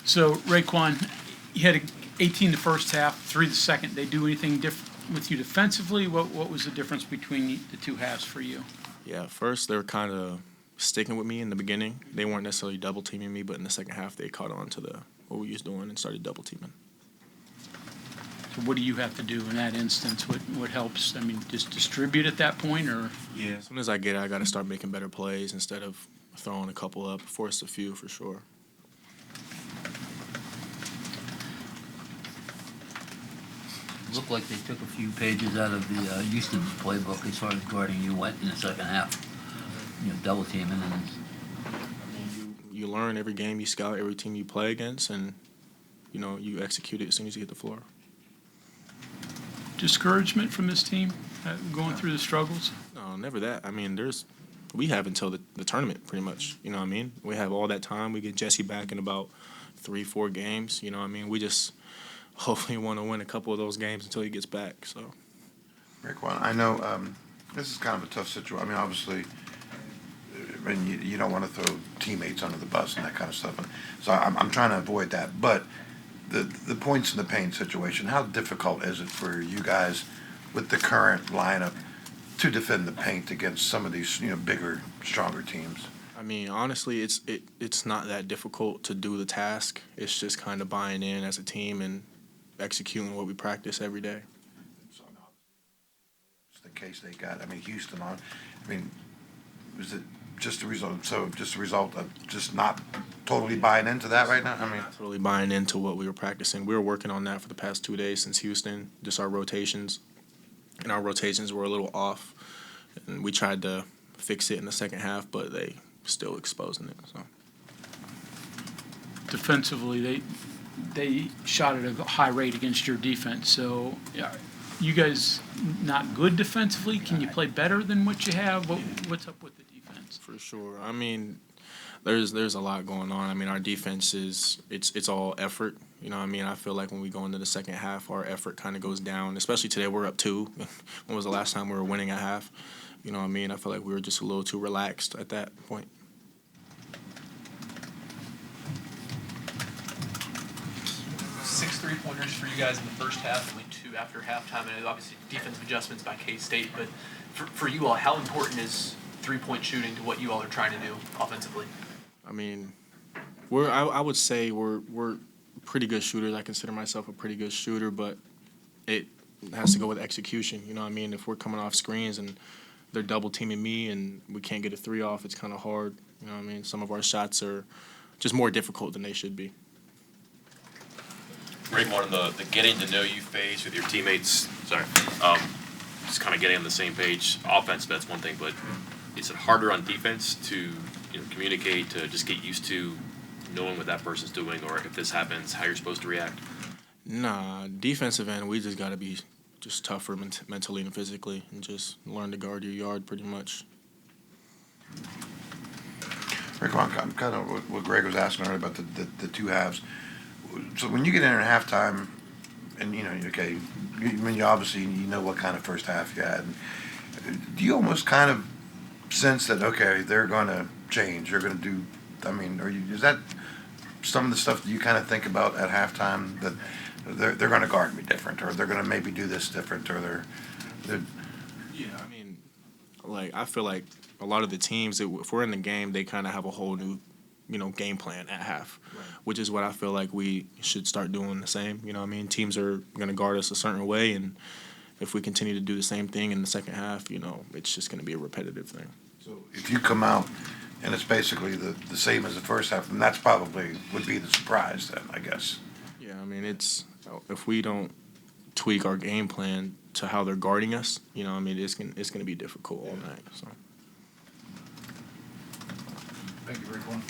So, RaeQuan, you had 18 the first half, 3 the second. They do anything different with you defensively? What was the difference between the two halves for you? Yeah, first they were kind of sticking with me in the beginning. They weren't necessarily double teaming me, but in the second half they caught on to what we was doing and started double teaming. So what do you have to do in that instance? What helps? I mean, just distribute at that point, or? Yeah, as soon as I get it, I got to start making better plays instead of throwing a couple up. Force a few for sure. Looked like they took a few pages out of the Houston playbook as far as guarding you went in the second half. You know, double teaming and. You learn every game you scout, every team you play against, and you execute it as soon as you hit the floor. Discouragement from this team going through the struggles? No, never that. I mean, we have until the tournament pretty much. You know what I mean? We have all that time. We get Jesse back in about 3-4 games. You know what I mean? We just hopefully want to win a couple of those games until he gets back. So, RaeQuan, I know this is kind of a tough situation. I mean, obviously, you don't want to throw teammates under the bus and that kind of stuff. So I'm trying to avoid that. But the points in the paint situation, how difficult is it for you guys with the current lineup to defend the paint against some of these bigger, stronger teams? I mean, honestly, it's not that difficult to do the task. It's just kind of buying in as a team and executing what we practice every day. So it's the case they got. I mean, Houston on. I mean, was it just a result? So just a result of just not totally buying into that right now. I mean, not totally buying into what we were practicing. We were working on that for the past 2 days since Houston. Just our rotations, and our rotations were a little off, and we tried to fix it in the second half, but they still exposing it. So Defensively, they shot at a high rate against your defense. So, you guys not good defensively? Can you play better than what you have? What's up with the defense? For sure. I mean, there's a lot going on. I mean, our defense it's all effort. You know what I mean? I feel like when we go into the second half, our effort kind of goes down. Especially today, we're up 2. When was the last time we were winning at half? You know what I mean? I feel like we were just a little too relaxed at that point. 6 3-pointers for you guys in the first half, only 2 after halftime, and obviously defensive adjustments by K-State. But for you all, how important is 3-point shooting to what you all are trying to do offensively? I mean, I would say we're pretty good shooters. I consider myself a pretty good shooter, but it has to go with execution. You know what I mean? If we're coming off screens and they're double teaming me and we can't get a 3 off, it's kind of hard. You know what I mean? Some of our shots are just more difficult than they should be. RaeQuan, the getting to know you phase with your teammates, just kind of getting on the same page. Offense, that's one thing, but is it harder on defense to communicate, to just get used to knowing what that person's doing, or if this happens, how you're supposed to react? Nah, defensive end, we just got to be just tougher mentally and physically and just learn to guard your yard pretty much. RaeQuan, kind of what Greg was asking earlier about the two halves. So when you get in at halftime, and you obviously know what kind of first half you had. Do you almost kind of sense that they're going to change? They're going to do. I mean, is that some of the stuff that you kind of think about at halftime, that they're going to guard me different, or they're going to maybe do this different, or they're. Yeah, I mean, I feel like a lot of the teams, if we're in the game, they kind of have a whole new game plan at half, right, which is what I feel like we should start doing the same. You know what I mean? Teams are going to guard us a certain way, and if we continue to do the same thing in the second half, it's just going to be a repetitive thing. So if you come out and it's basically the same as the first half, then that's probably would be the surprise then, I guess. Yeah, I mean, if we don't tweak our game plan to how they're guarding us, I mean, it's going to be difficult all night. So. Thank you, RaeQuan.